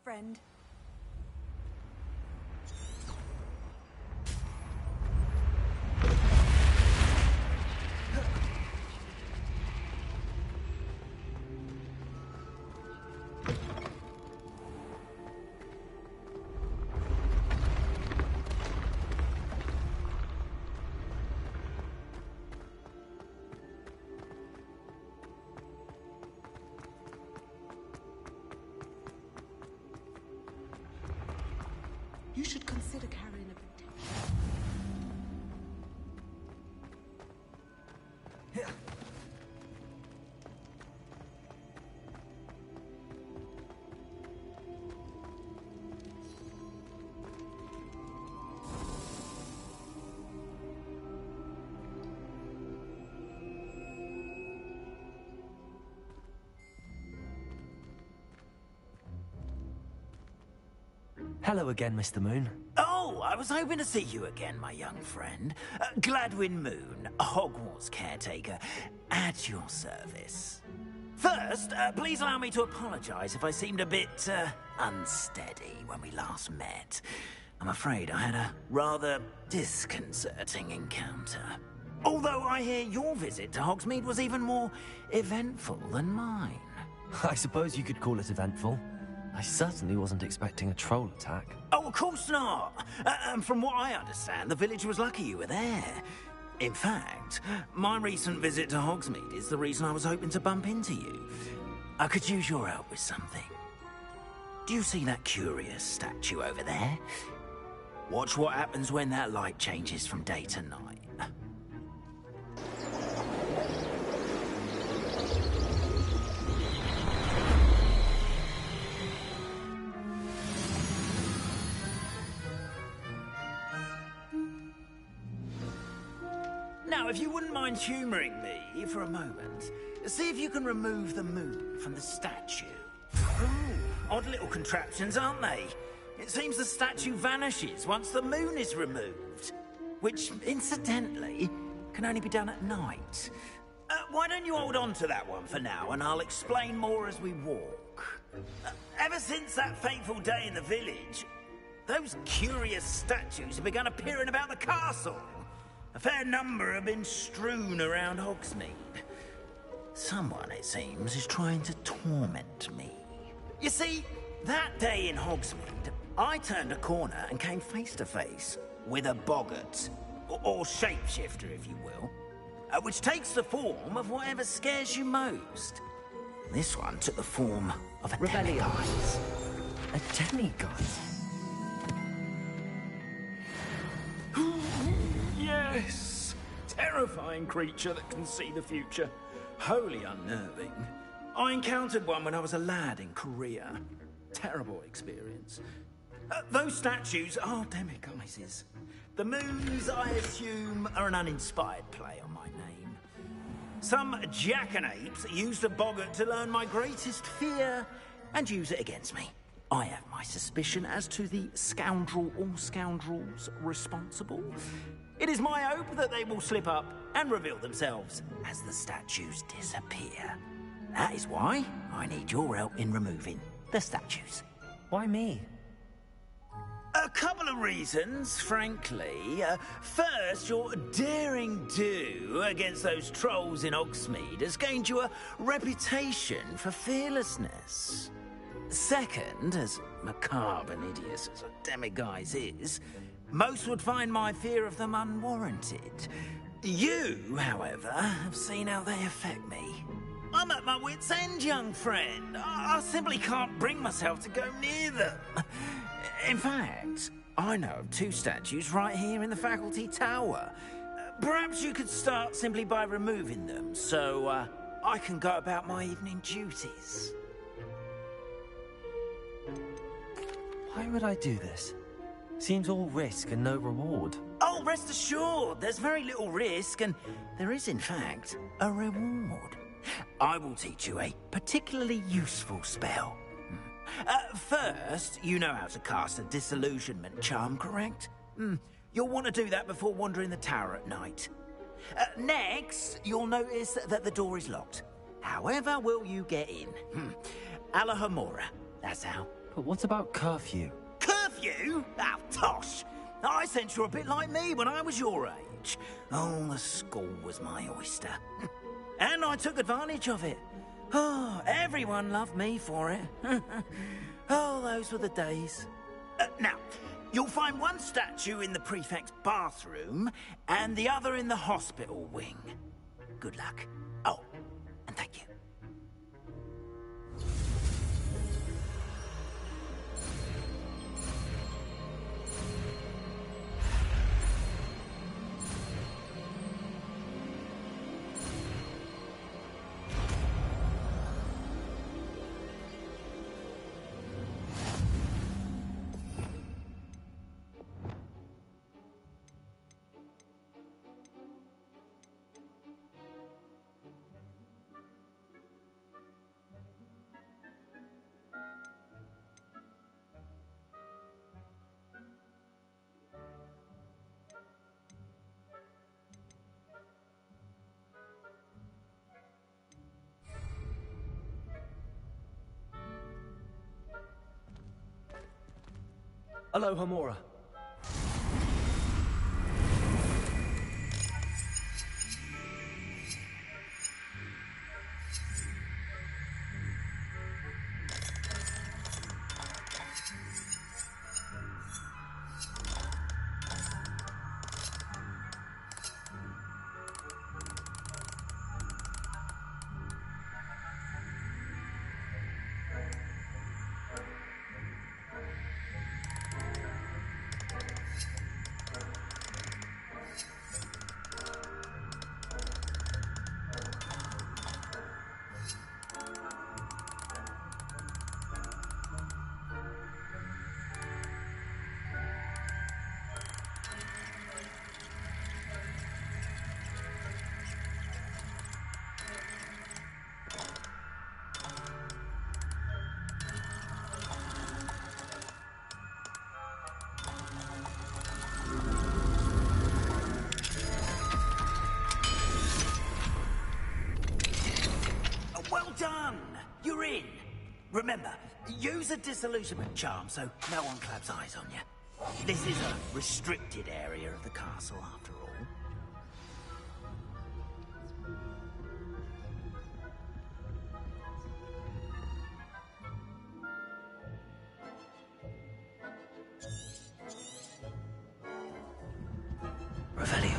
friend. You should consider carrying a protection. Hello again, Mr. Moon. Oh, I was hoping to see you again, my young friend. Gladwin Moon, Hogwarts caretaker, at your service. First, please allow me to apologize if I seemed a bit, unsteady when we last met. I'm afraid I had a rather disconcerting encounter. Although I hear your visit to Hogsmeade was even more eventful than mine. I suppose you could call it eventful. I certainly wasn't expecting a troll attack. Oh, of course not. And from what I understand, the village was lucky you were there. In fact, my recent visit to Hogsmeade is the reason I was hoping to bump into you. I could use your help with something. Do you see that curious statue over there? Watch what happens when that light changes from day to night. Now, if you wouldn't mind humouring me for a moment, see if you can remove the moon from the statue. Ooh, odd little contraptions, aren't they? It seems the statue vanishes once the moon is removed, which, incidentally, can only be done at night. Why don't you hold on to that one for now, and I'll explain more as we walk. Ever since that fateful day in the village, those curious statues have begun appearing about the castle. A fair number have been strewn around Hogsmeade. Someone, it seems, is trying to torment me. You see, that day in Hogsmeade, I turned a corner and came face to face with a boggart, or shapeshifter, if you will, which takes the form of whatever scares you most. This one took the form of a demiguise. A demiguise? Yes! Terrifying creature that can see the future. Wholly unnerving. I encountered one when I was a lad in Korea. Terrible experience. Those statues are demiguises. The moons, I assume, are an uninspired play on my name. Some jackanapes used a boggart to learn my greatest fear and use it against me. I have my suspicion as to the scoundrel or scoundrels responsible. It is my hope that they will slip up and reveal themselves as the statues disappear. That is why I need your help in removing the statues. Why me? A couple of reasons, frankly. First, your daring do against those trolls in Hogsmeade has gained you a reputation for fearlessness. Second, as macabre and hideous as a demiguise is, most would find my fear of them unwarranted. You, however, have seen how they affect me. I'm at my wit's end, young friend. I simply can't bring myself to go near them. In fact, I know of two statues right here in the faculty tower. Perhaps you could start simply by removing them, so I can go about my evening duties. Why would I do this? Seems all risk and no reward. Oh, rest assured, there's very little risk, and there is, in fact, a reward. I will teach you a particularly useful spell. First, you know how to cast a disillusionment charm, correct? You'll want to do that before wandering the tower at night. Next, you'll notice that the door is locked. However will you get in? Alahomora, that's how. But what about curfew? Curfew? Oh, tosh! I sense you're a bit like me when I was your age. Oh, the school was my oyster. And I took advantage of it. Oh, everyone loved me for it. Oh, those were the days. Now, you'll find one statue in the prefect's bathroom and the other in the hospital wing. Good luck. Oh, and thank you. Hello, Homura. Well done! You're in. Remember, use a disillusionment charm so no one claps eyes on you. This is a restricted area of the castle, after all. Revelio.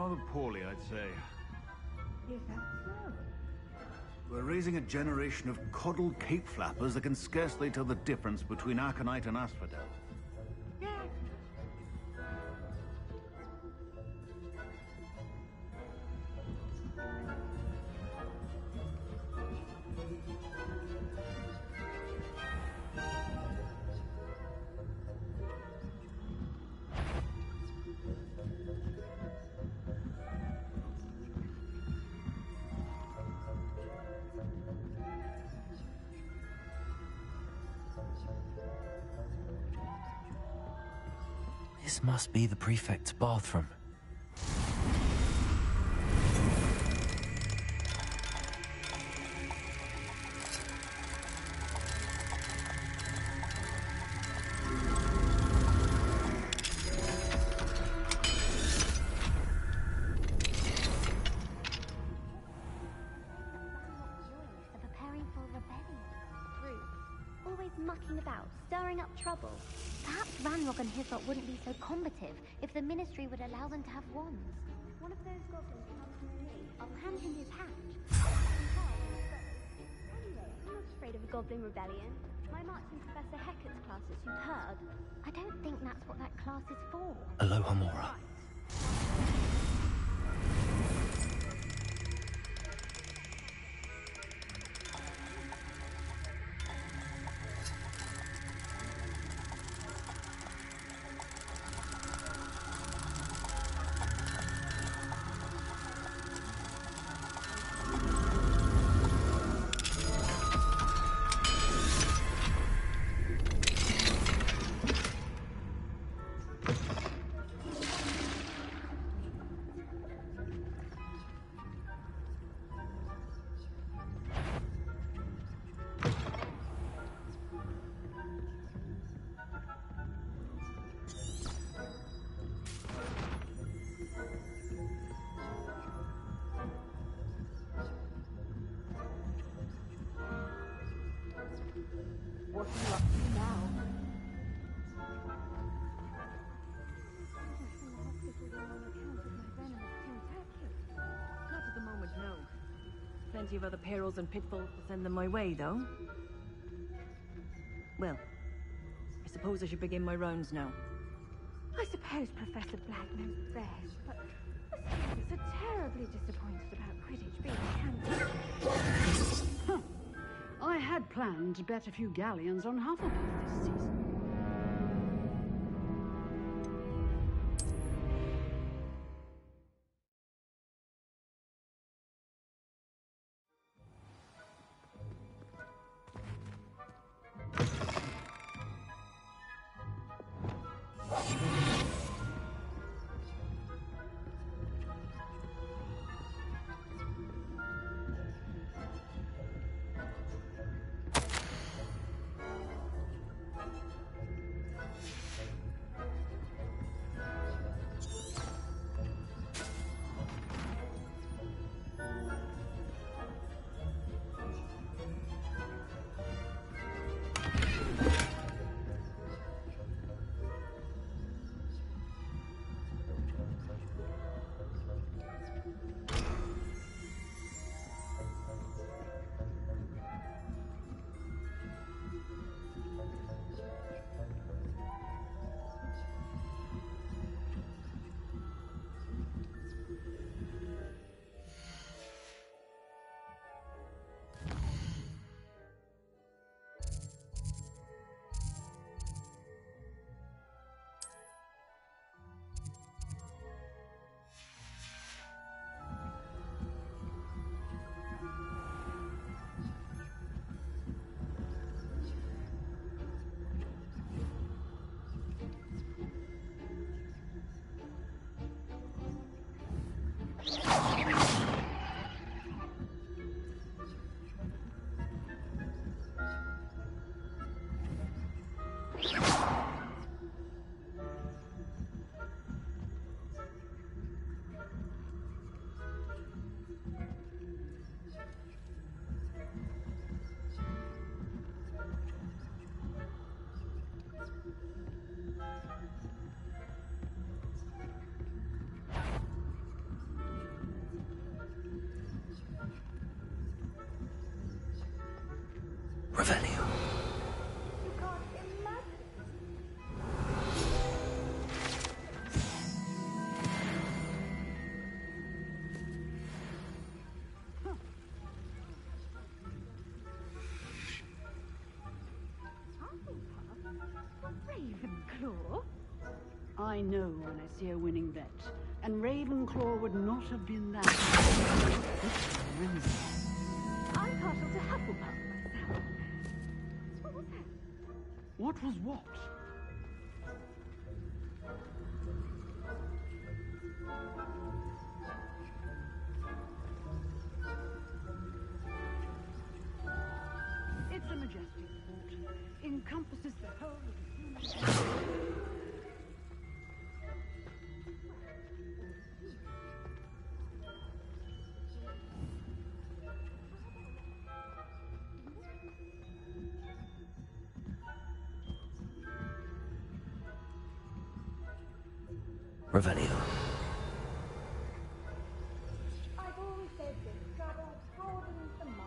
rather poorly, I'd say. Is that so? We're raising a generation of coddled cape flappers that can scarcely tell the difference between Aconite and Asphodel. Yeah. This must be the prefect's bathroom. Preparing for rebellion. Rude. Always mucking about, stirring up trouble. Perhaps Ranrock and his lot wouldn't be so combative if the Ministry would allow them to have wands. One of those goblins comes near me, I'll hand him his hat. Anyway, I'm not afraid of a goblin rebellion. My marching Professor Hecat's class is superb. I don't think that's what that class is for. Aloha Mora. What are you up to now? Not at the moment, no. Plenty of other perils and pitfalls to send them my way, though. Well, I suppose I should begin my rounds now. I suppose Professor Black knows best, but the students are terribly disappointed about Quidditch being cancelled. Huh. I had planned to bet a few galleons on Hufflepuff this season. Revelio. You can't imagine. Ravenclaw? I know when I see a winning bet, and Ravenclaw would not have been that. I'm partial to Hufflepuff myself. What was that? What was what? It's a majestic fort. Encompasses the whole of the human... Revelio. I've always said this travel broadens the mind.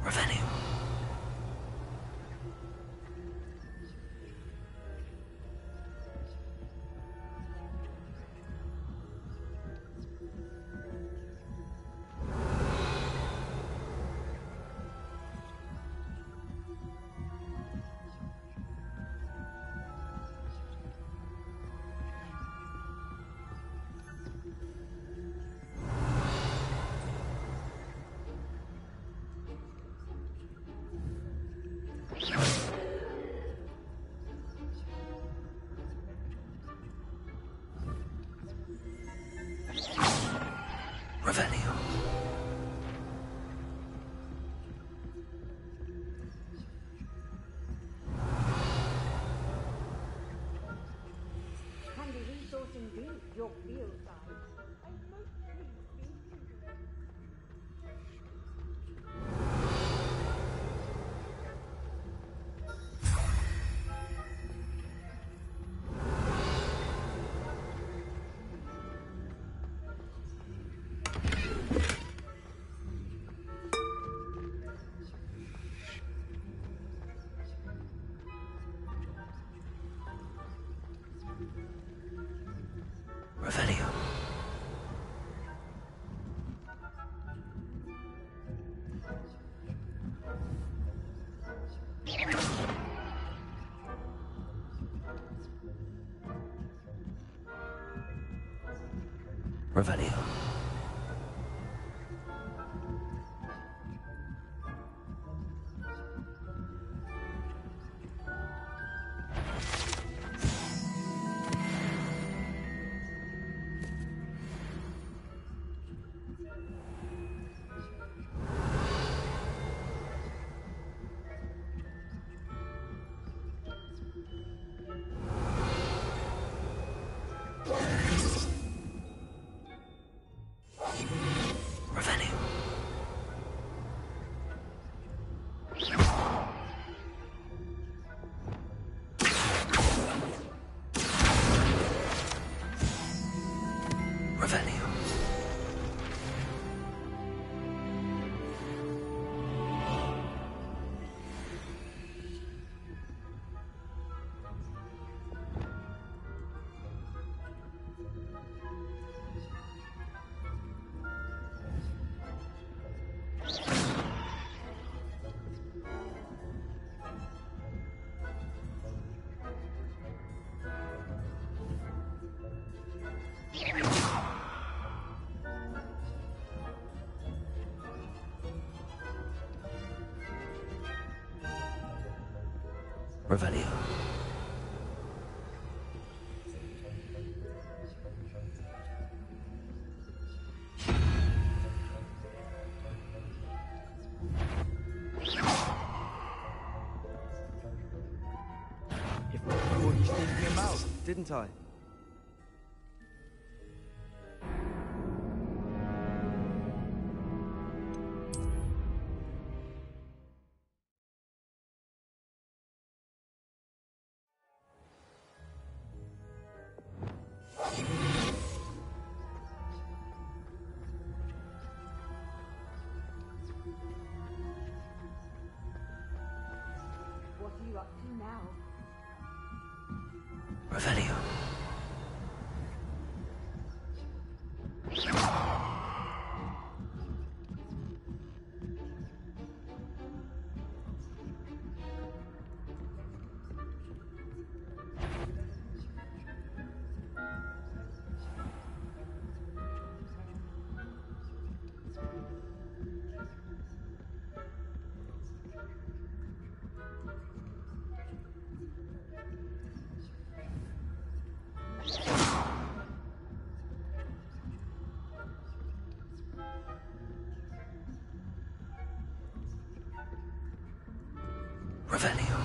Revelio. Revelio. Handy resource indeed, your field guide. I'm most pleased to be tutored. Revelio. Revelio. Revelio. What you thinking about, didn't I? What are you up to now? Revelio. Revelio.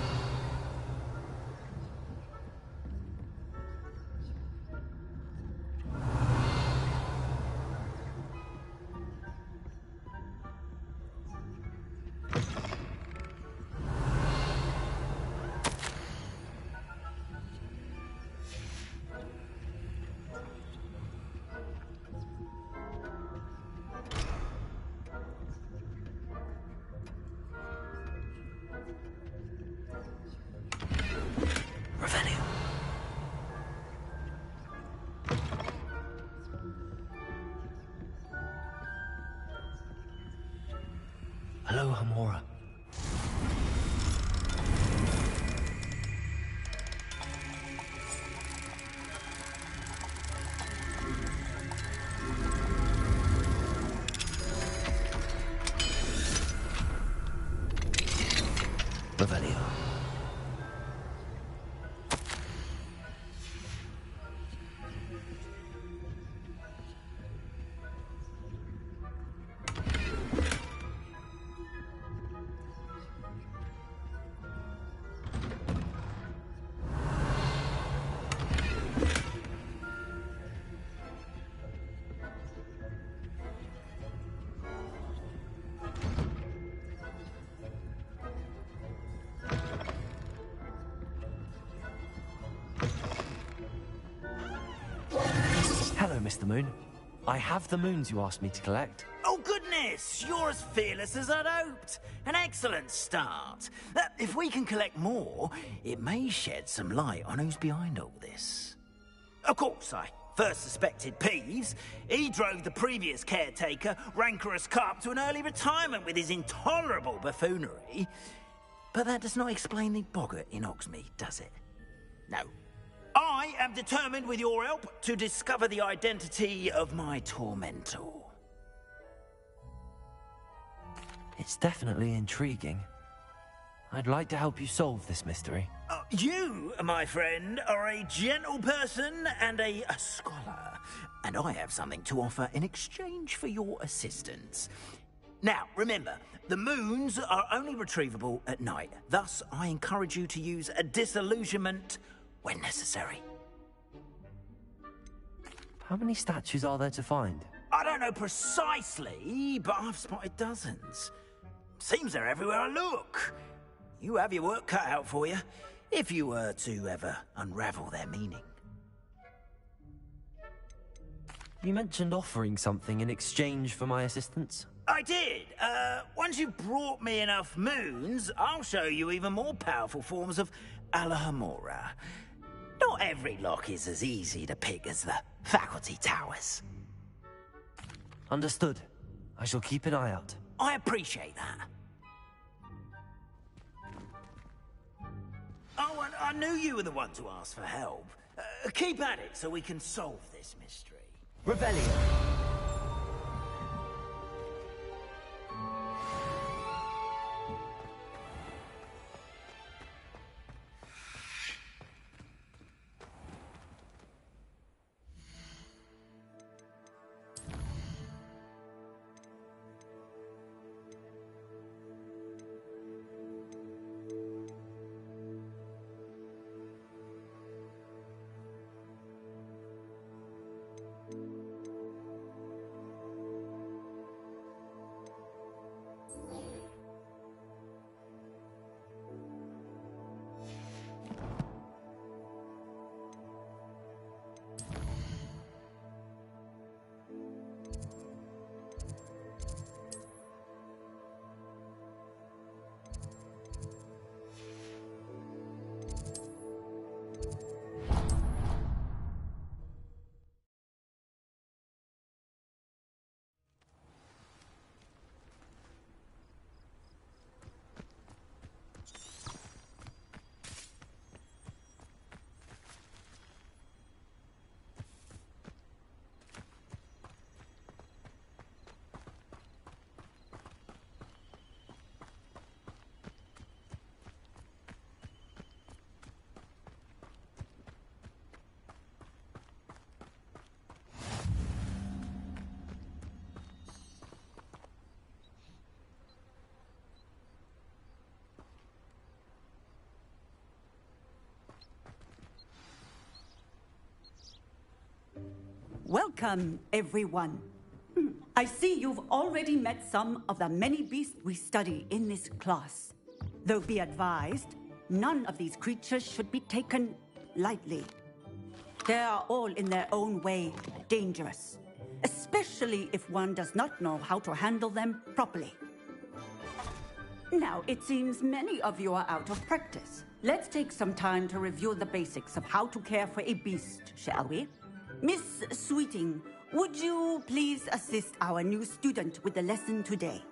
Revelio. Hello, Hamora. Revelio. Hello, Mr. Moon. I have the moons you asked me to collect. Oh, goodness! You're as fearless as I'd hoped. An excellent start. If we can collect more, it may shed some light on who's behind all this. Of course, I first suspected Peeves. He drove the previous caretaker, Rancorous Carp, to an early retirement with his intolerable buffoonery. But that does not explain the boggart in Hogsmeade, does it? No. I am determined, with your help, to discover the identity of my tormentor. It's definitely intriguing. I'd like to help you solve this mystery. You, my friend, are a gentle person and a scholar, and I have something to offer in exchange for your assistance. Now, remember, the moons are only retrievable at night. Thus, I encourage you to use a disillusionment when necessary. How many statues are there to find? I don't know precisely, but I've spotted dozens. Seems they're everywhere I look. You have your work cut out for you, if you were to ever unravel their meaning. You mentioned offering something in exchange for my assistance? I did. Once you've brought me enough moons, I'll show you even more powerful forms of Alahamora. Not every lock is as easy to pick as the faculty towers. Understood. I shall keep an eye out. I appreciate that. Oh, and I knew you were the one to ask for help. Keep at it so we can solve this mystery. Revelio. Welcome, everyone. I see you've already met some of the many beasts we study in this class. Though be advised, none of these creatures should be taken lightly. They are all in their own way dangerous, especially if one does not know how to handle them properly. Now, it seems many of you are out of practice. Let's take some time to review the basics of how to care for a beast, shall we? Miss Sweeting, would you please assist our new student with the lesson today?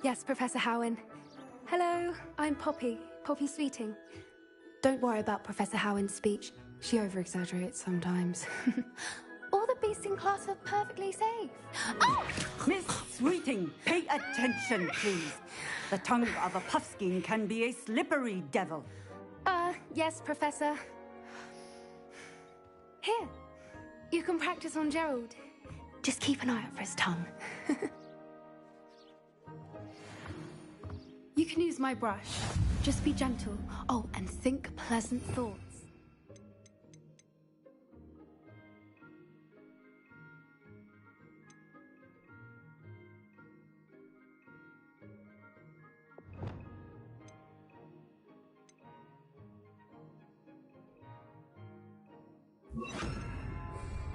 Yes, Professor Howen. Hello, I'm Poppy Sweeting. Don't worry about Professor Howen's speech. She over-exaggerates sometimes. All the beasts in class are perfectly safe. Oh! Miss Sweeting, pay attention, please. The tongue of a puffskein can be a slippery devil. Yes, Professor. Here, you can practice on Gerald. Just keep an eye out for his tongue. You can use my brush. Just be gentle. Oh, and think pleasant thoughts.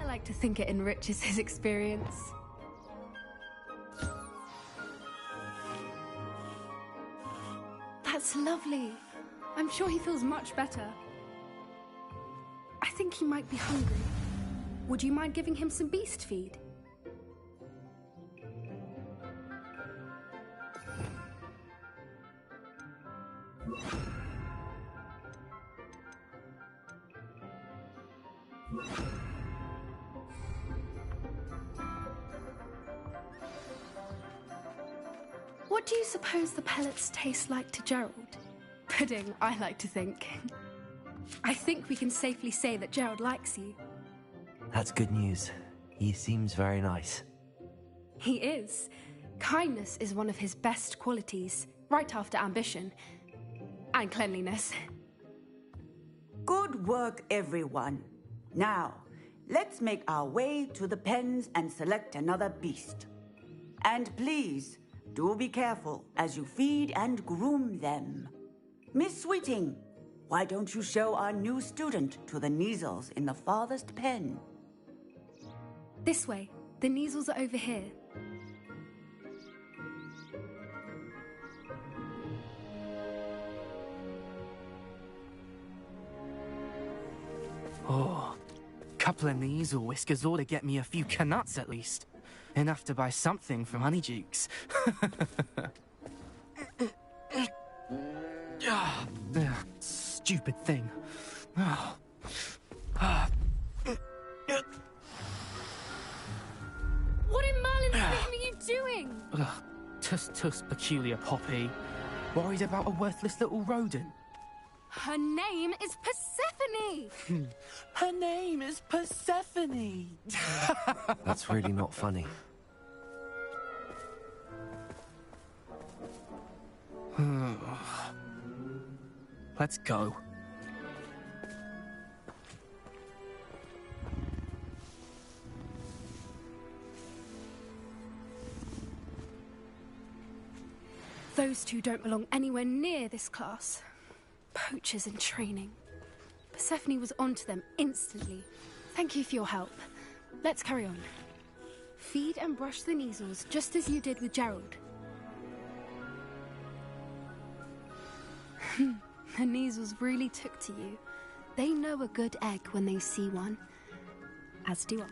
I like to think it enriches his experience. That's lovely. I'm sure he feels much better. I think he might be hungry. Would you mind giving him some beast feed? What do you suppose the pellets taste like to Gerald? Pudding, I like to think. I think we can safely say that Gerald likes you. That's good news. He seems very nice. He is. Kindness is one of his best qualities, right after ambition. And cleanliness. Good work, everyone. Now, let's make our way to the pens and select another beast. And please, do be careful as you feed and groom them. Miss Sweeting, why don't you show our new student to the Kneazles in the farthest pen? This way. The Kneazles are over here. Oh, couple of Kneazle whiskers ought to get me a few canuts at least. Enough to buy something from Honeydukes. Stupid thing. What in Merlin's name are you doing? Tuss, peculiar Poppy. Worried about a worthless little rodent? Her name is Persephone! Her name is Persephone! That's really not funny. Let's go. Those two don't belong anywhere near this class. Poachers in training. Persephone was onto them instantly. Thank you for your help. Let's carry on. Feed and brush the Kneazles just as you did with Gerald. The Kneazles really took to you. They know a good egg when they see one. As do I.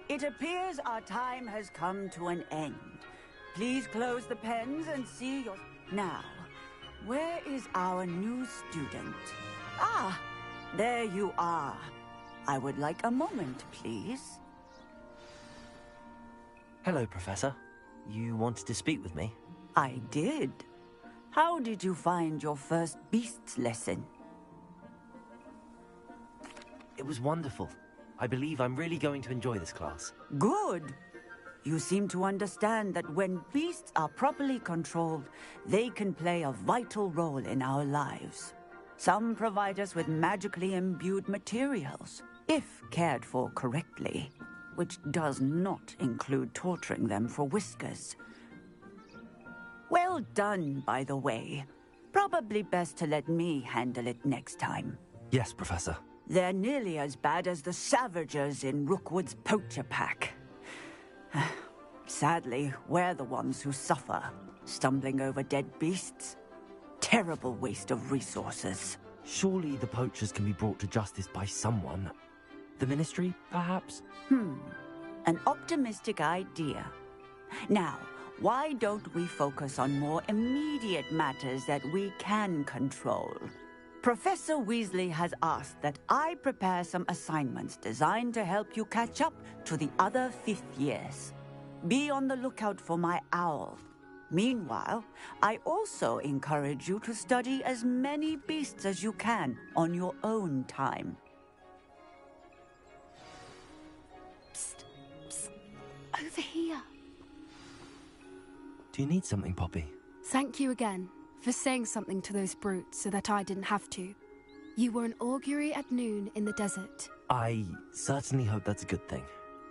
It appears our time has come to an end. Please close the pens and see your... Now, where is our new student? Ah, there you are. I would like a moment, please. Hello, Professor. You wanted to speak with me? I did. How did you find your first beasts lesson? It was wonderful. I believe I'm really going to enjoy this class. Good. You seem to understand that when beasts are properly controlled, they can play a vital role in our lives. Some provide us with magically imbued materials, if cared for correctly, which does not include torturing them for whiskers. Well done, by the way. Probably best to let me handle it next time. Yes, Professor. They're nearly as bad as the Savagers in Rookwood's poacher pack. Sadly, we're the ones who suffer, stumbling over dead beasts. Terrible waste of resources. Surely the poachers can be brought to justice by someone. The Ministry, perhaps? An optimistic idea. Now, why don't we focus on more immediate matters that we can control? Professor Weasley has asked that I prepare some assignments designed to help you catch up to the other fifth years. Be on the lookout for my owl. Meanwhile, I also encourage you to study as many beasts as you can on your own time. Psst, psst, over here. Do you need something, Poppy? Thank you again for saying something to those brutes so that I didn't have to. You were an augury at noon in the desert. I certainly hope that's a good thing.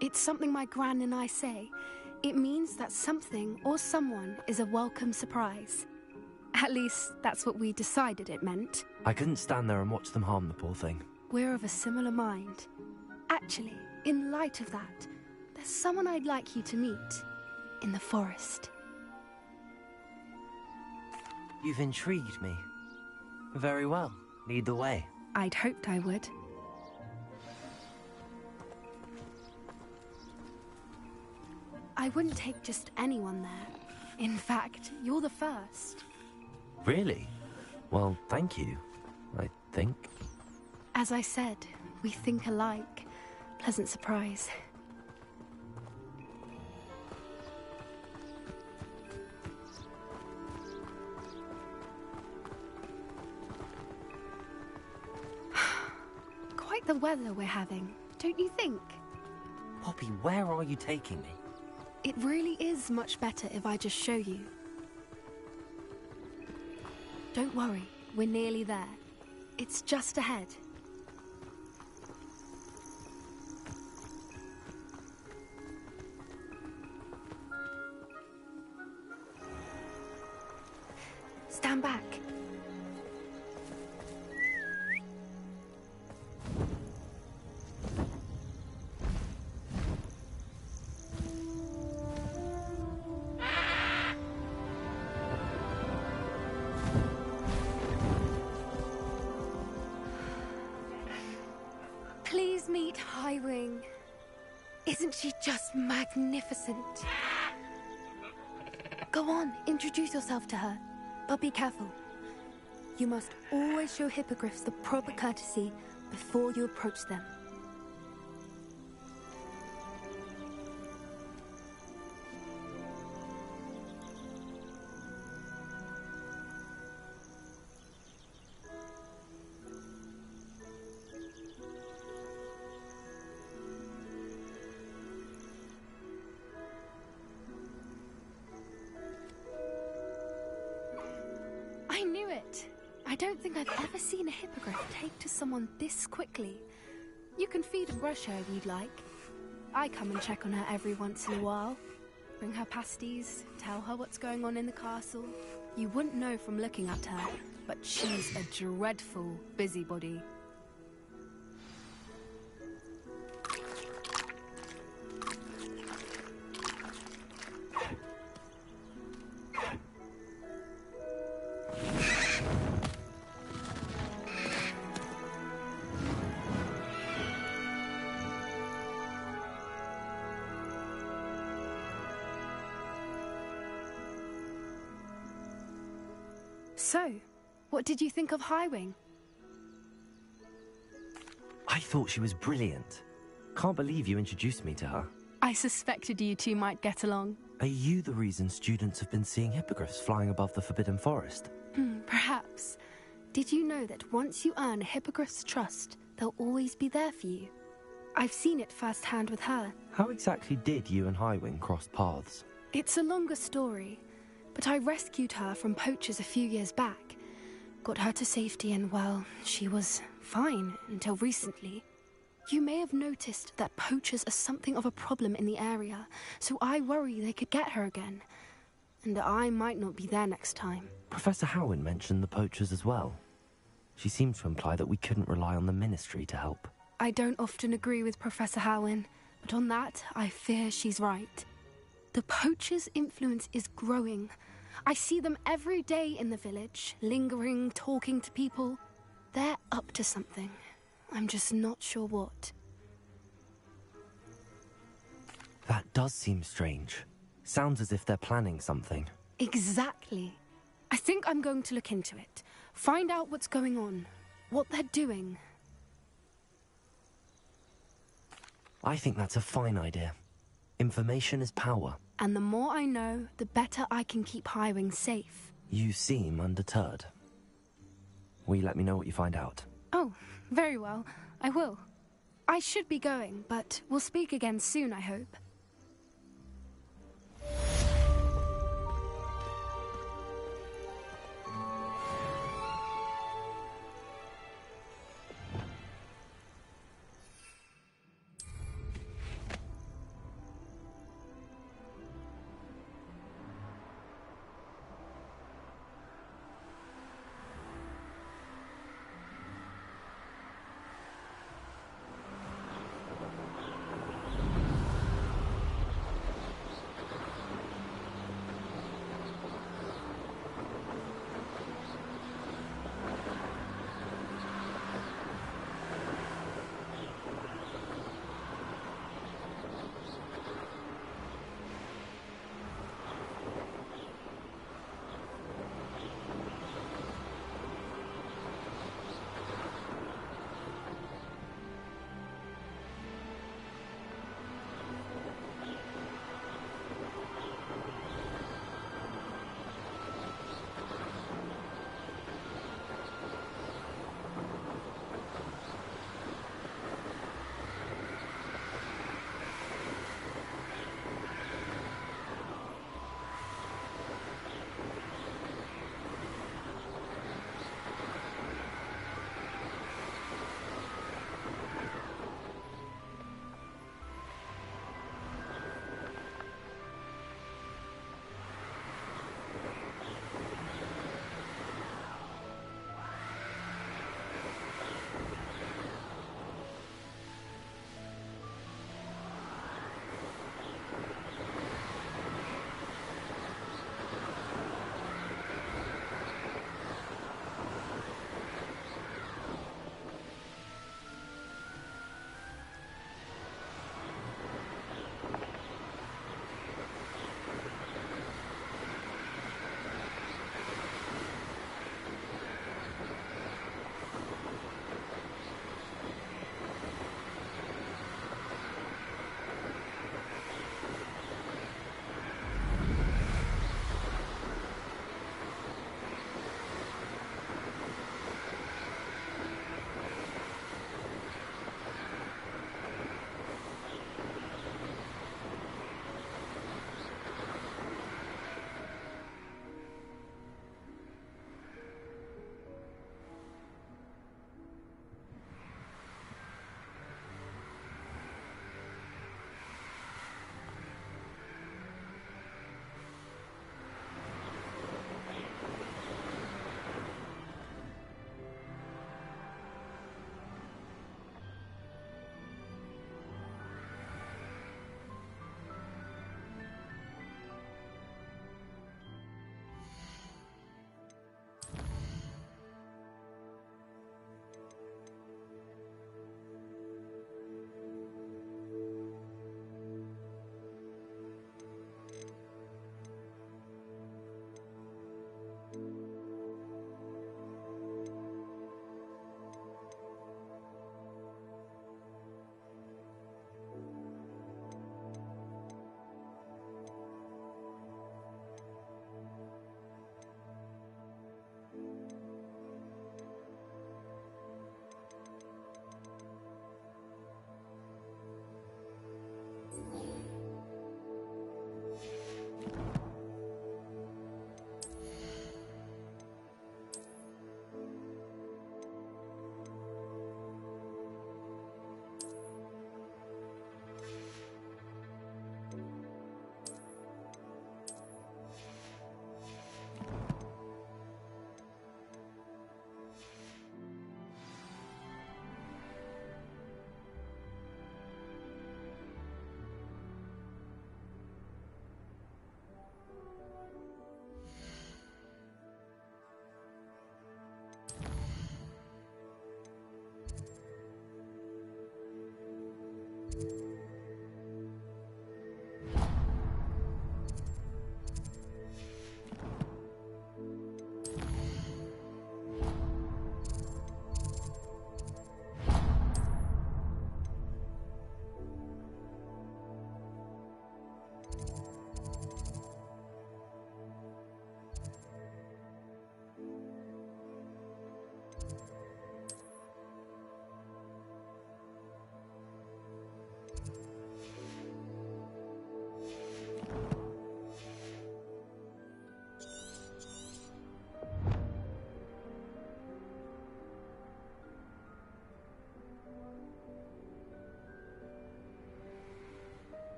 It's something my gran and I say. It means that something or someone is a welcome surprise. At least, that's what we decided it meant. I couldn't stand there and watch them harm the poor thing. We're of a similar mind. Actually, in light of that, there's someone I'd like you to meet. In the forest. You've intrigued me. Very well. Lead the way. I'd hoped I would. I wouldn't take just anyone there. In fact, you're the first. Really? Well, thank you, I think. As I said, we think alike. Pleasant surprise. Quite the weather we're having, don't you think? Poppy, where are you taking me? It really is much better if I just show you. Don't worry, we're nearly there. It's just ahead. Stand back. Please meet Highwing. Isn't she just magnificent? Go on, introduce yourself to her. But be careful. You must always show hippogriffs the proper courtesy before you approach them. I knew it! I don't think I've ever seen a hippogriff take to someone this quickly. You can feed and brush her if you'd like. I come and check on her every once in a while. Bring her pasties, tell her what's going on in the castle. You wouldn't know from looking at her, but she's a dreadful busybody. So, what did you think of Highwing? I thought she was brilliant. Can't believe you introduced me to her. I suspected you two might get along. Are you the reason students have been seeing hippogriffs flying above the Forbidden Forest? Perhaps. Did you know that once you earn a hippogriff's trust, they'll always be there for you? I've seen it firsthand with her. How exactly did you and Highwing cross paths? It's a longer story, but I rescued her from poachers a few years back. got her to safety and, well, she was fine until recently. You may have noticed that poachers are something of a problem in the area, so I worry they could get her again. And I might not be there next time. Professor Howin mentioned the poachers as well. She seemed to imply that we couldn't rely on the Ministry to help. I don't often agree with Professor Howin, but on that, I fear she's right. The poachers' influence is growing. I see them every day in the village, lingering, talking to people. They're up to something. I'm just not sure what. That does seem strange. Sounds as if they're planning something. Exactly. I think I'm going to look into it. Find out what's going on. What they're doing. I think that's a fine idea. Information is power. And the more I know, the better I can keep Highwing safe. You seem undeterred. Will you let me know what you find out? Oh, very well. I will. I should be going, but we'll speak again soon, I hope.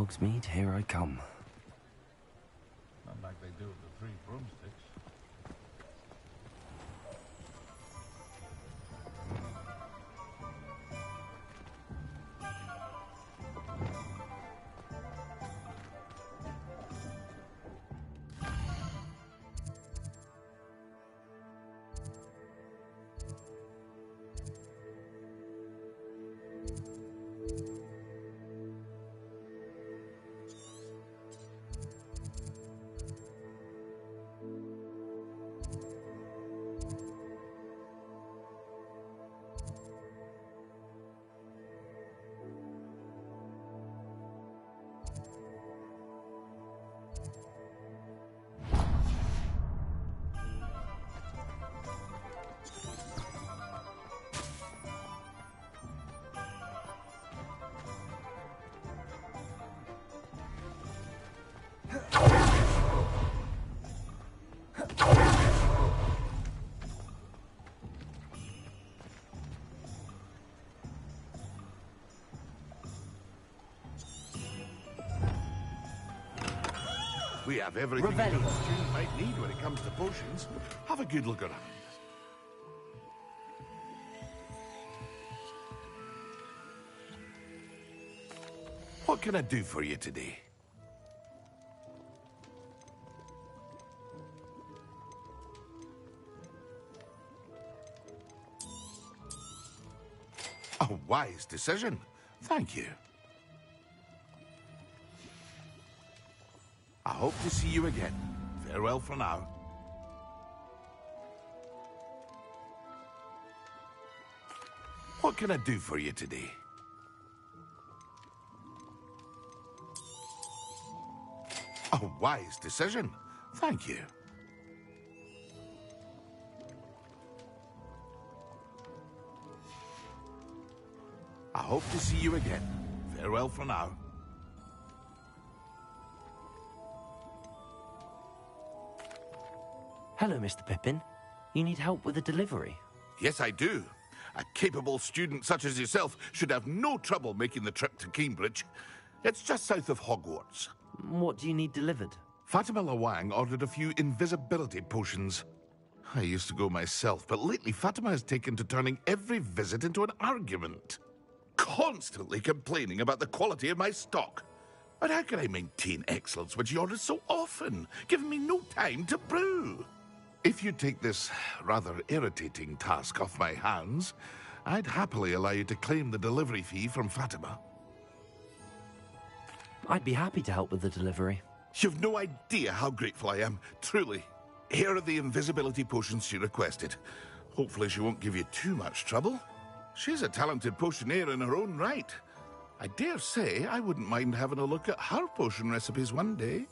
Hogsmeade, here I come. Not like they do with the 3 broomsticks. We have everything a young student might need when it comes to potions. Have a good look around. What can I do for you today? A wise decision. Thank you. I hope to see you again. Farewell for now. What can I do for you today? A wise decision. Thank you. I hope to see you again. Farewell for now. Hello, Mr. Pippin. You need help with a delivery? Yes, I do. A capable student such as yourself should have no trouble making the trip to Cambridge. It's just south of Hogwarts. What do you need delivered? Fatima Lawang ordered a few invisibility potions. I used to go myself, but lately Fatima has taken to turning every visit into an argument. Constantly complaining about the quality of my stock. But how can I maintain excellence when she orders so often, giving me no time to brew? If you take this rather irritating task off my hands, I'd happily allow you to claim the delivery fee from Fatima. I'd be happy to help with the delivery. You've no idea how grateful I am, truly. Here are the invisibility potions she requested. Hopefully she won't give you too much trouble. She's a talented potioneer in her own right. I dare say I wouldn't mind having a look at her potion recipes one day.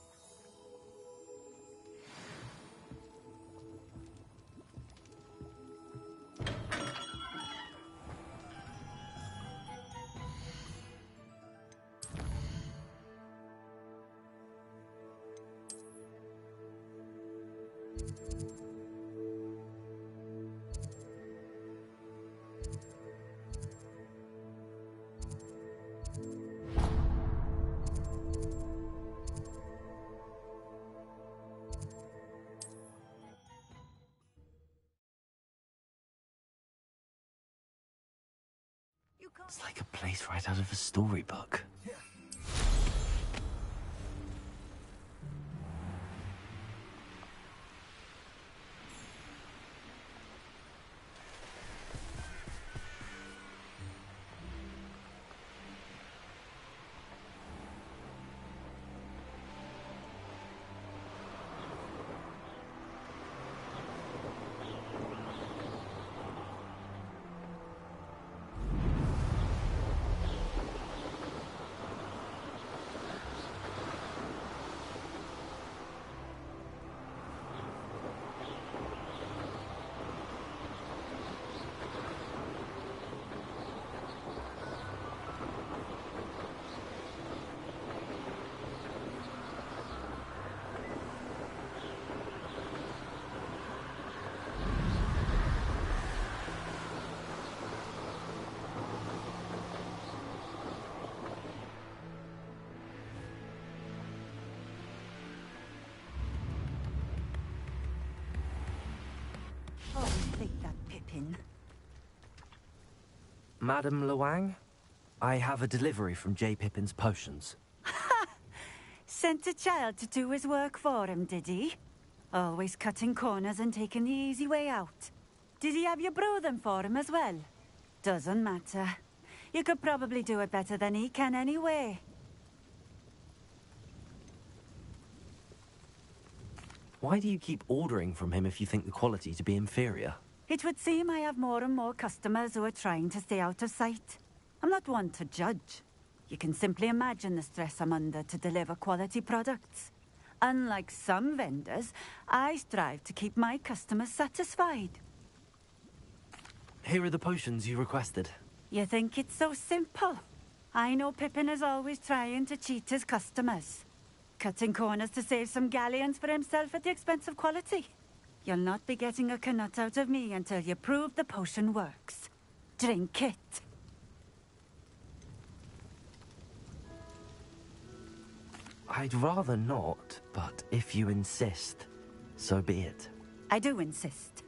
It's like a place right out of a storybook. Pippin. Madam Luang, I have a delivery from J. Pippin's potions. Sent a child to do his work for him, did he? Always cutting corners and taking the easy way out. Did he have you brew them for him as well? Doesn't matter. You could probably do it better than he can anyway. Why do you keep ordering from him if you think the quality to be inferior? It would seem I have more and more customers who are trying to stay out of sight. I'm not one to judge. You can simply imagine the stress I'm under to deliver quality products. Unlike some vendors, I strive to keep my customers satisfied. Here are the potions you requested. You think it's so simple? I know Pippin is always trying to cheat his customers. Cutting corners to save some galleons for himself at the expense of quality. You'll not be getting a knut out of me until you prove the potion works. Drink it. I'd rather not, but if you insist, so be it. I do insist.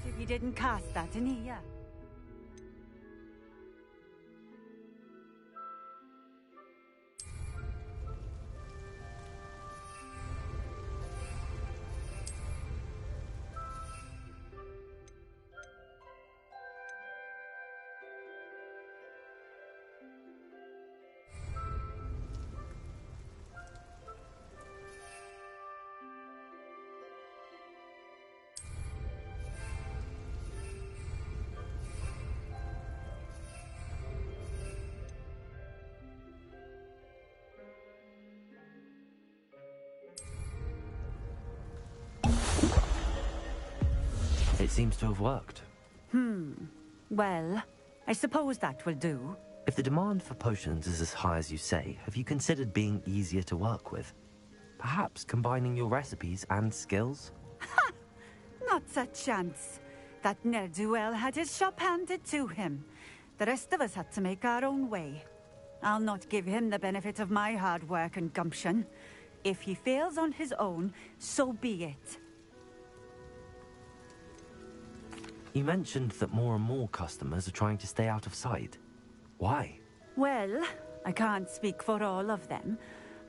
If you didn't cast that in here. It seems to have worked. Well, I suppose that will do. If the demand for potions is as high as you say, have you considered being easier to work with? Perhaps combining your recipes and skills? Not a chance. That ne'er-do-well had his shop handed to him. The rest of us had to make our own way. I'll not give him the benefit of my hard work and gumption. If he fails on his own, so be it. You mentioned that more and more customers are trying to stay out of sight. Why? Well, I can't speak for all of them,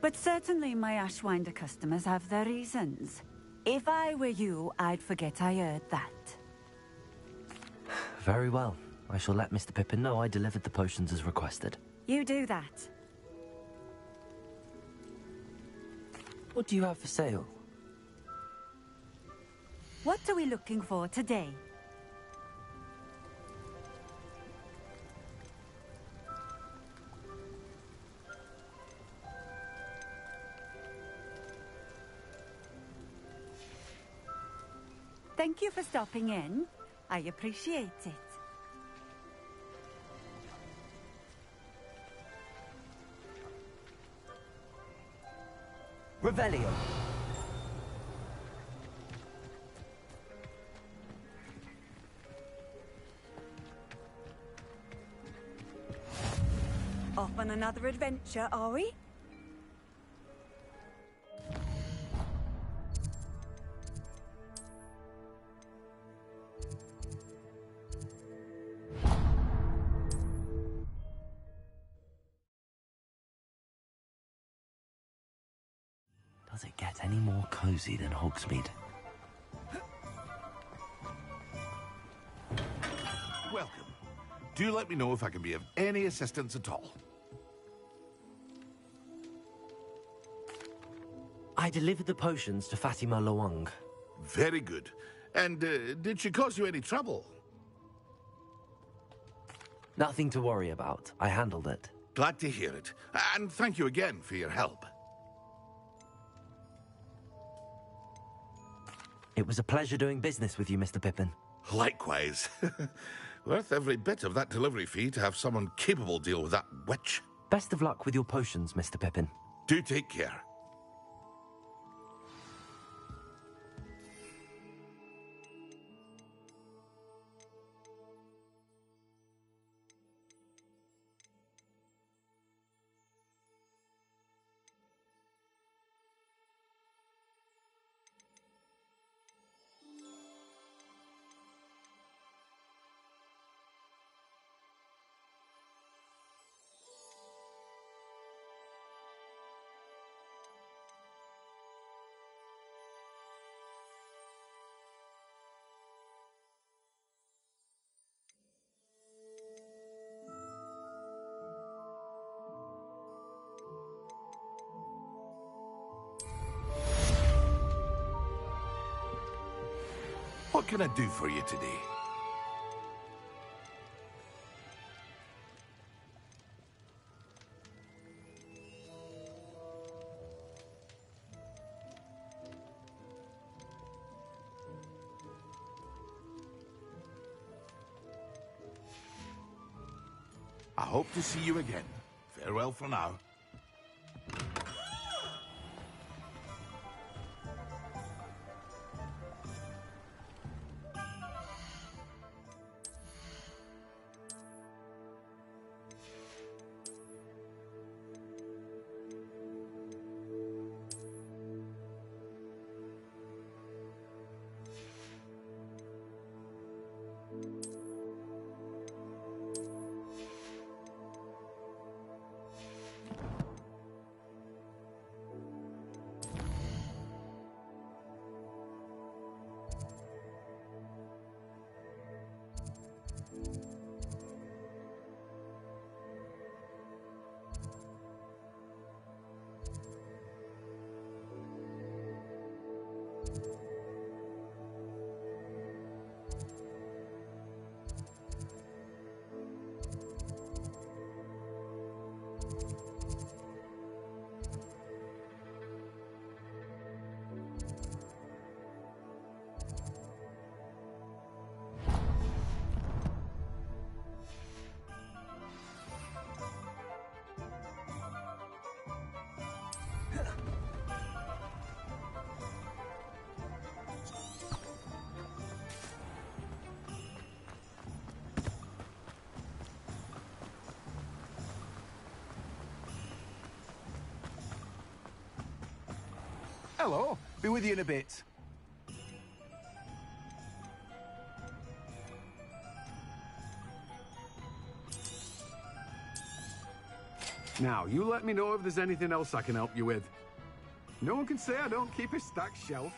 but certainly my Ashwinder customers have their reasons. If I were you, I'd forget I heard that. Very well. I shall let Mr. Pippin know I delivered the potions as requested. You do that. What do you have for sale? What are we looking for today? Thank you for stopping in. I appreciate it. Revelio. Off on another adventure, are we? Does it get any more cozy than Hogsmeade? Welcome. Do let me know if I can be of any assistance at all. I delivered the potions to Fatima Luang. Very good. And did she cause you any trouble? Nothing to worry about. I handled it. Glad to hear it. And thank you again for your help. It was a pleasure doing business with you, Mr. Pippin. Likewise. Worth every bit of that delivery fee to have someone capable deal with that witch. Best of luck with your potions, Mr. Pippin. Do take care. can I do for you today? I hope to see you again. Farewell for now. Hello. Be with you in a bit. Now, you let me know if there's anything else I can help you with. No one can say I don't keep a stacked shelf.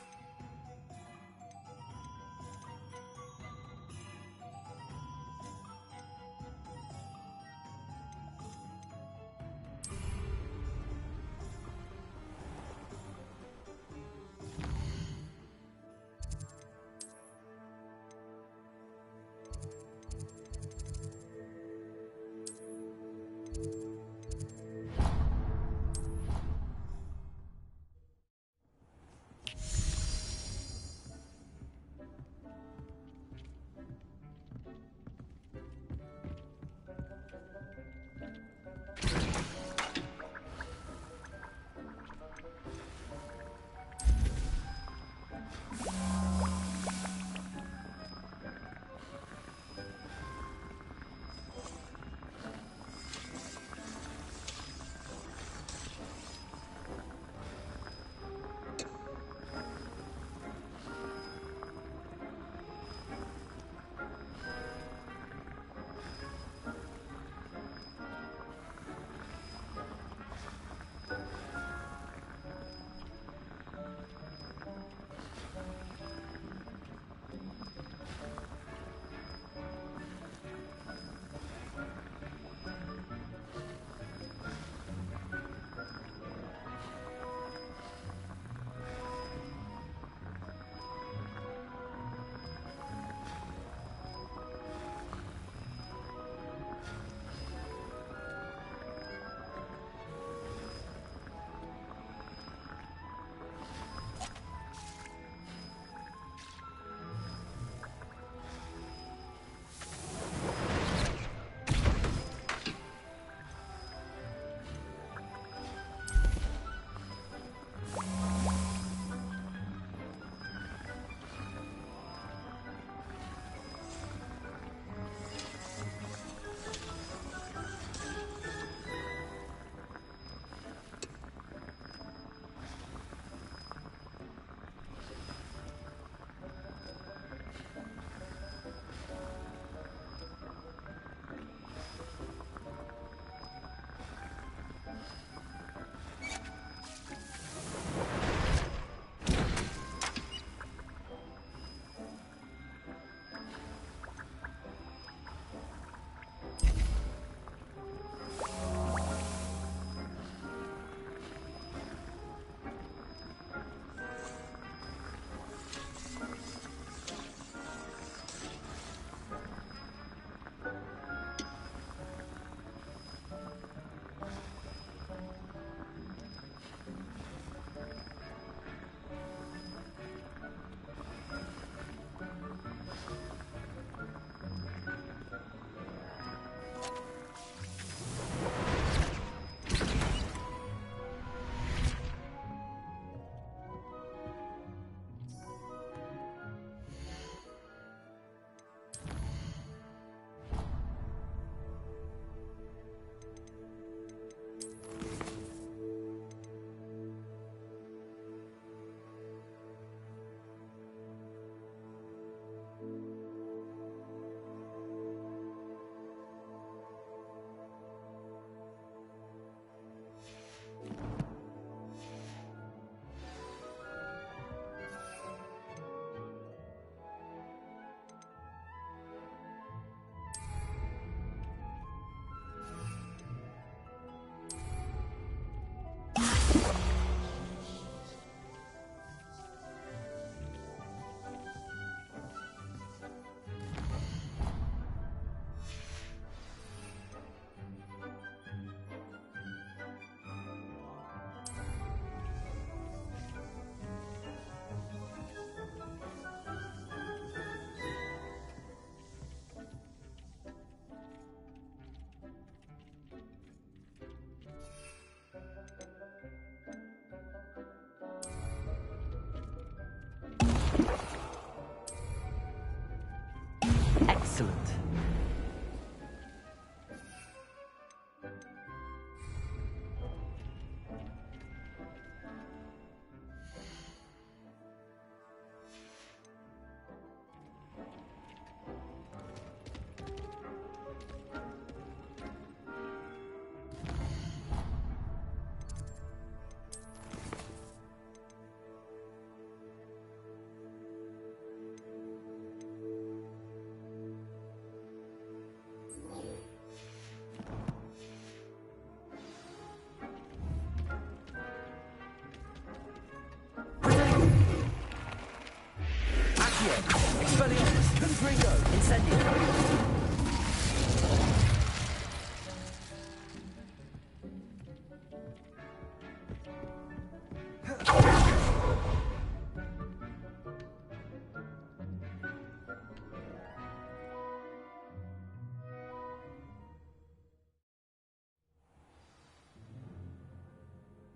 Confringo! Incendio!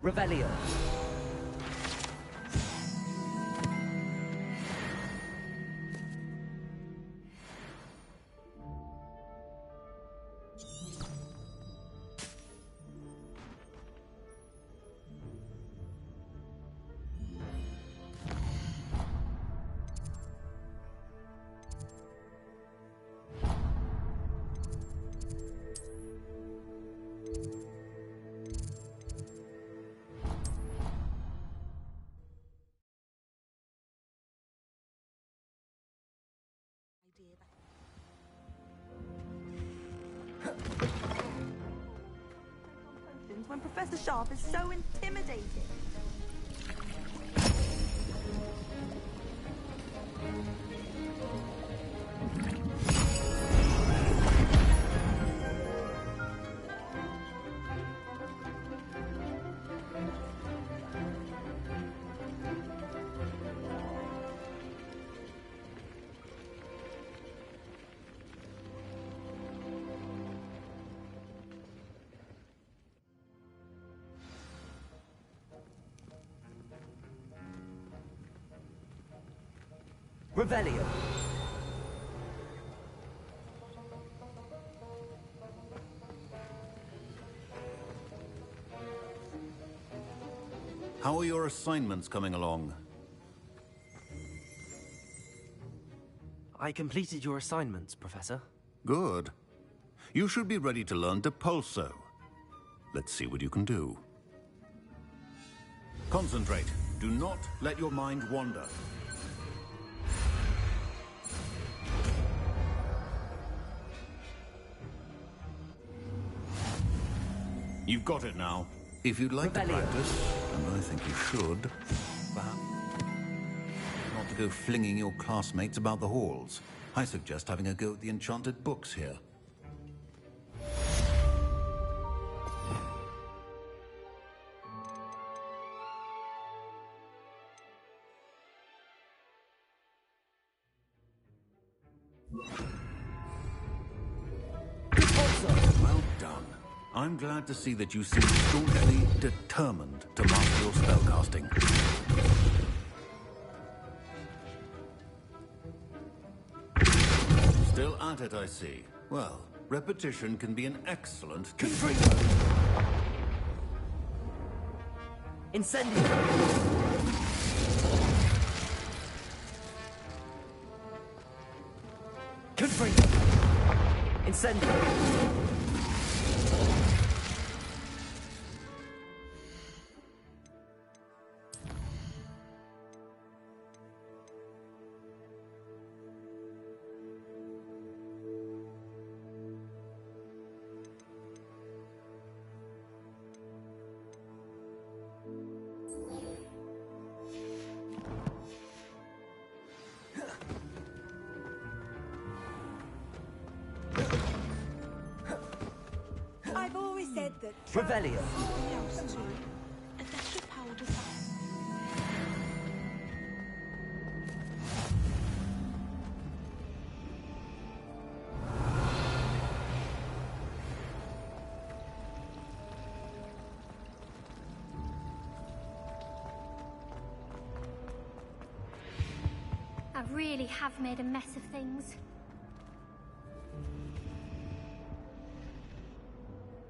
Revelio. When Professor Sharp is so intimidating. Revelio. How are your assignments coming along? I completed your assignments, Professor. Good. You should be ready to learn Depulso. Let's see what you can do. Concentrate. Do not let your mind wander. You've got it now. If you'd like to practice, and I think you should, perhaps not to go flinging your classmates about the halls. I suggest having a go at the enchanted books here. Well done. I'm glad to see that you seem staunchly determined to master your spellcasting. Still at it, I see. Well, repetition can be an excellent teacher. Incendio! Confringo! Incendio! I've always said that... Revelio. I really have made a mess of things.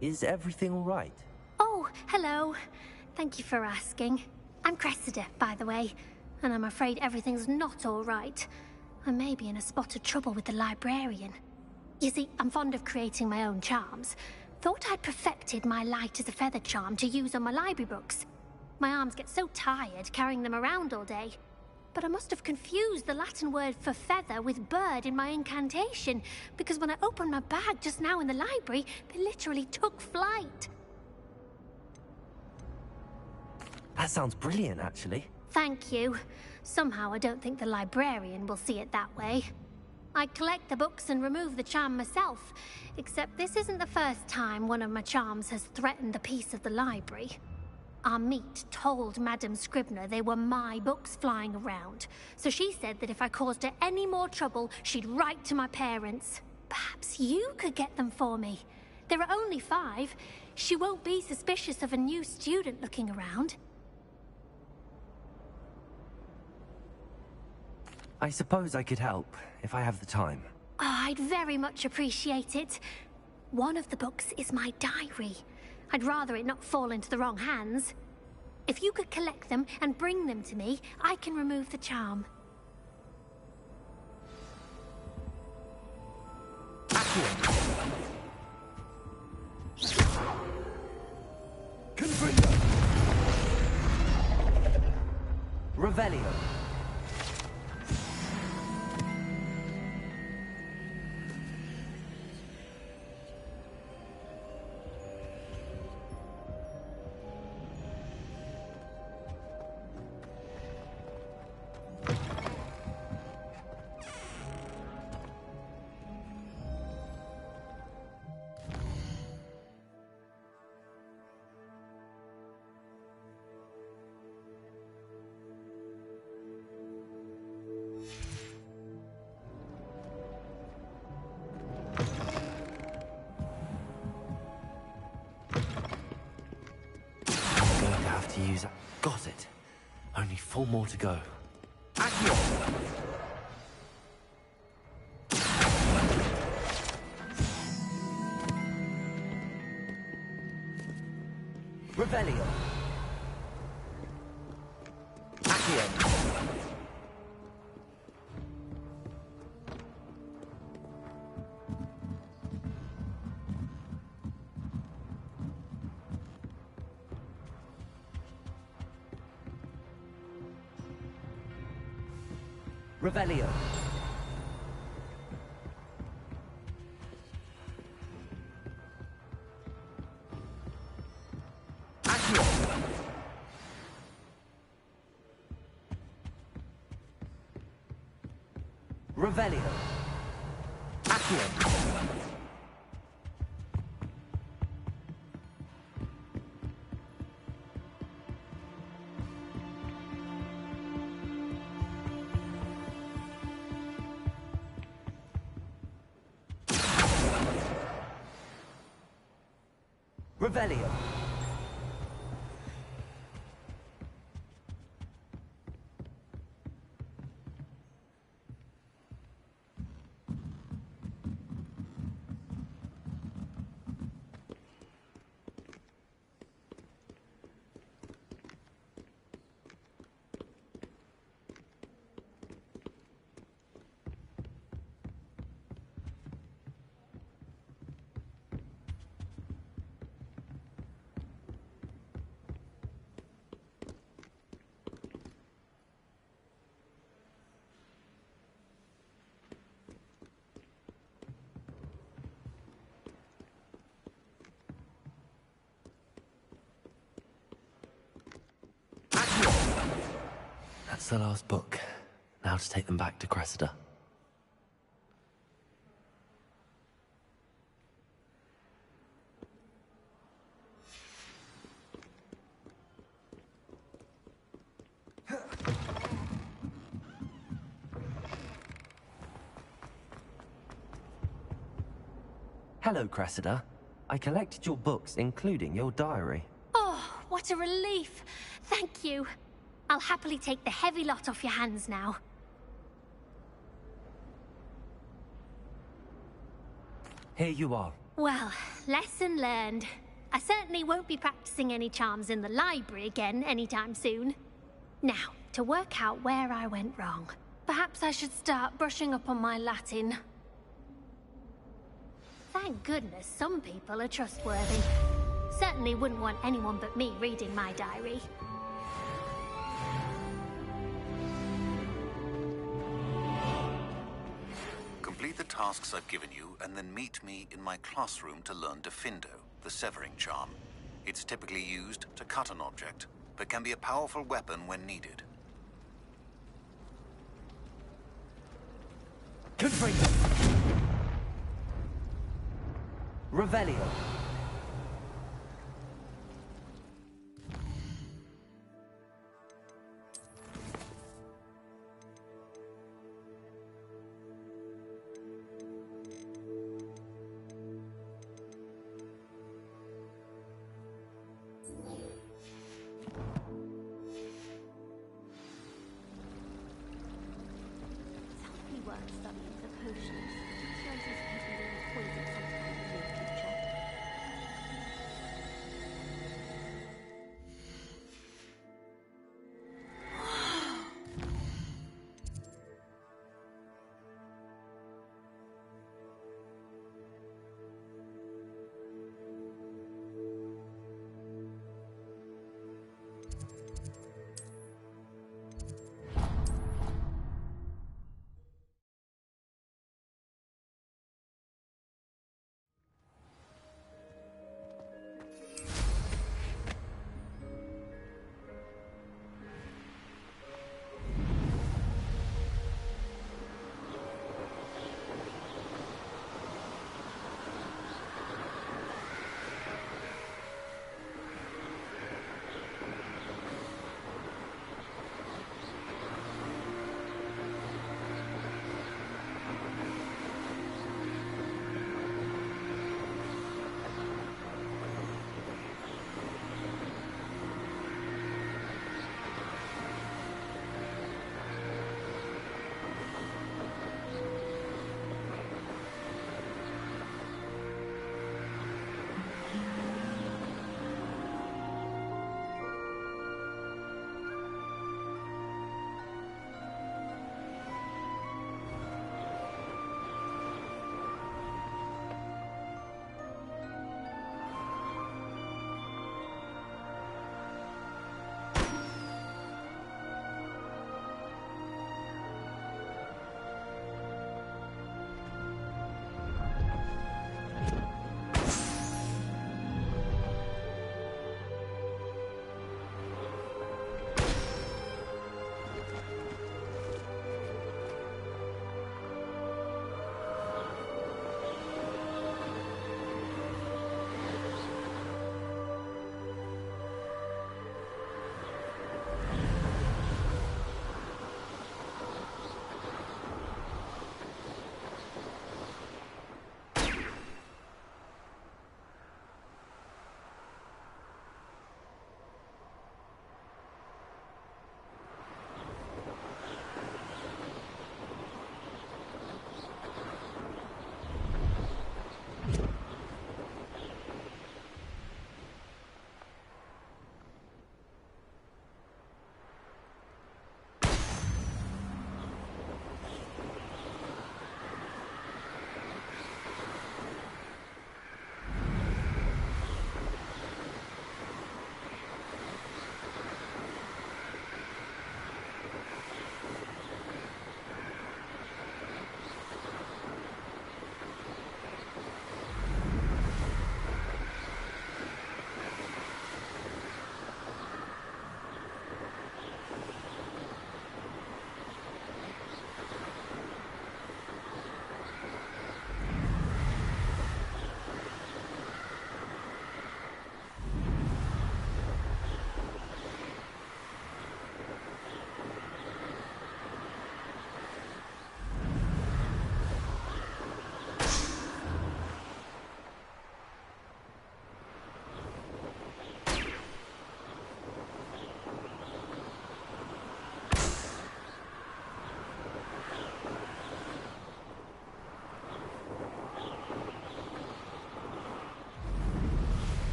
Is everything all right? Oh, hello. Thank you for asking. I'm Cressida, by the way, and I'm afraid everything's not all right. I may be in a spot of trouble with the librarian. You see, I'm fond of creating my own charms. Thought I'd perfected my light as a feather charm to use on my library books. My arms get so tired carrying them around all day. But I must have confused the Latin word for feather with bird in my incantation, because when I opened my bag just now in the library, they literally took flight. That sounds brilliant, actually. Thank you. Somehow I don't think the librarian will see it that way. I collect the books and remove the charm myself, except this isn't the first time one of my charms has threatened the peace of the library. Our meet told Madame Scribner they were my books flying around, so she said that if I caused her any more trouble, she'd write to my parents. Perhaps you could get them for me. There are only 5. She won't be suspicious of a new student looking around. I suppose I could help, if I have the time. Oh, I'd very much appreciate it. One of the books is my diary. I'd rather it not fall into the wrong hands. If you could collect them and bring them to me, I can remove the charm. Revelio. To use it. Got it. Only 4 more to go. Accio! Revelio. Accio. Revelio. Accio. Revelio. Accio. Revelio. That's the last book. Now to take them back to Cressida. Hello, Cressida. I collected your books, including your diary. Oh, what a relief. Thank you. I'll happily take the heavy lot off your hands now. Here you are. Well, lesson learned. I certainly won't be practicing any charms in the library again anytime soon. Now, to work out where I went wrong. Perhaps I should start brushing up on my Latin. Thank goodness some people are trustworthy. Certainly wouldn't want anyone but me reading my diary. Complete the tasks I've given you, and then meet me in my classroom to learn Defindo, the severing charm. It's typically used to cut an object, but can be a powerful weapon when needed. Confringo. Revelio.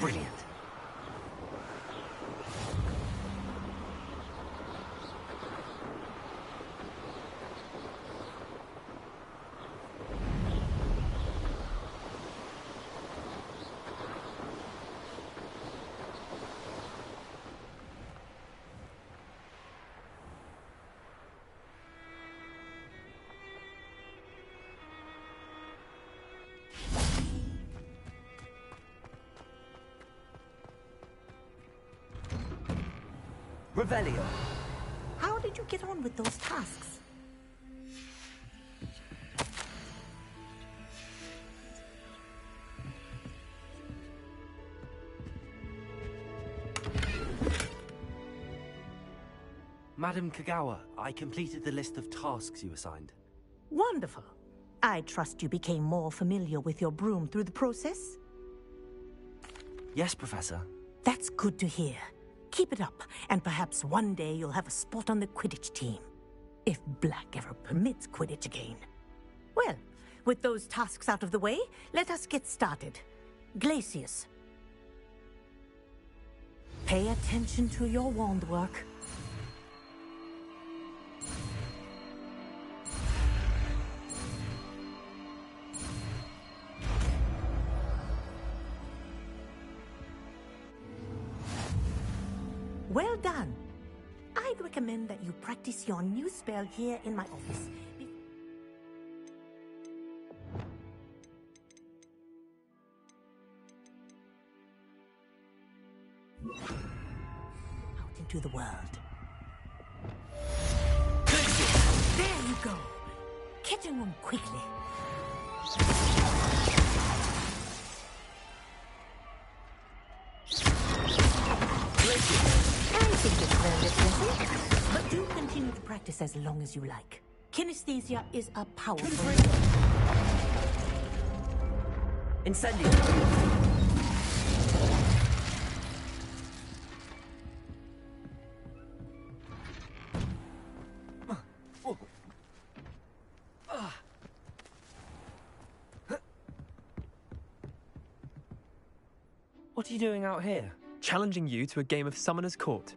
Brilliant. Revelio. How did you get on with those tasks? Madam Kagawa, I completed the list of tasks you assigned. Wonderful. I trust you became more familiar with your broom through the process? Yes, Professor. That's good to hear. Keep it up, and perhaps one day you'll have a spot on the Quidditch team. If Black ever permits Quidditch again. Well, with those tasks out of the way, let us get started. Glacius. Pay attention to your wand work. Well done. I'd recommend that you practice your new spell here in my office. Out into the world. There you go. Catching them quickly. I think it's very impressive, but do continue to practice as long as you like. Kinesthesia is a powerful... Incendio. What are you doing out here? Challenging you to a game of Summoner's Court.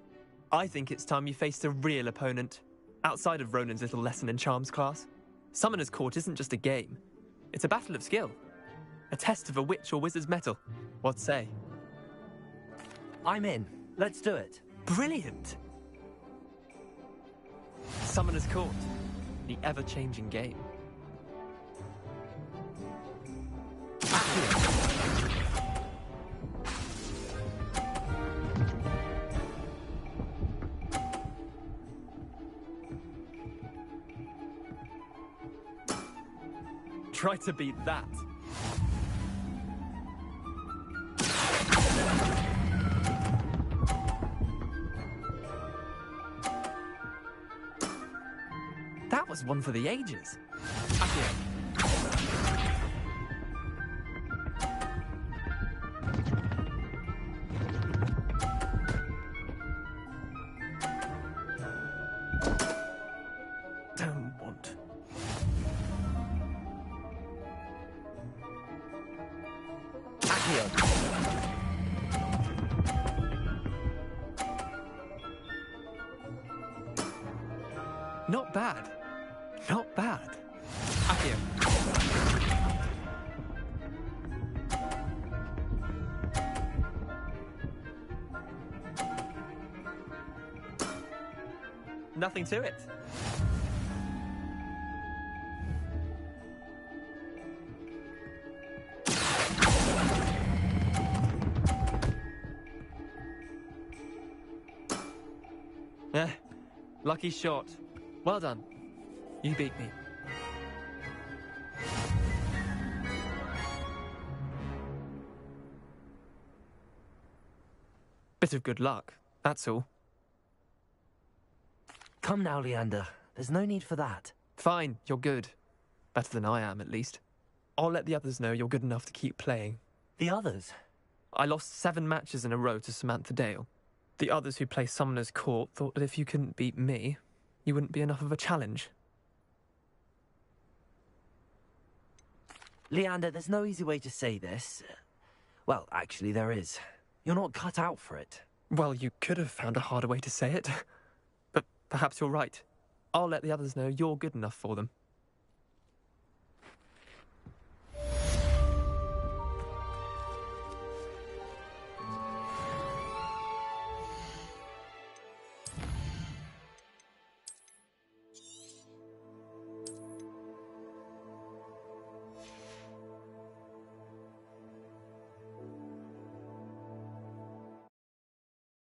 I think it's time you faced a real opponent, outside of Ronan's little lesson in charms class. Summoner's Court isn't just a game. It's a battle of skill. A test of a witch or wizard's mettle. What say? I'm in. Let's do it. Brilliant! Summoner's Court. The ever-changing game. Try to beat that. That was one for the ages. Accio. Don't want. Not bad. Not bad. Accio. Nothing to it. Lucky shot. Well done. You beat me. Bit of good luck, that's all. Come now, Leander. There's no need for that. Fine, you're good. Better than I am, at least. I'll let the others know you're good enough to keep playing. The others? I lost 7 matches in a row to Samantha Dale. The others who play Summoner's Court thought that if you couldn't beat me, you wouldn't be enough of a challenge. Leander, there's no easy way to say this. Well, actually, there is. You're not cut out for it. Well, you could have found a harder way to say it. But perhaps you're right. I'll let the others know you're good enough for them.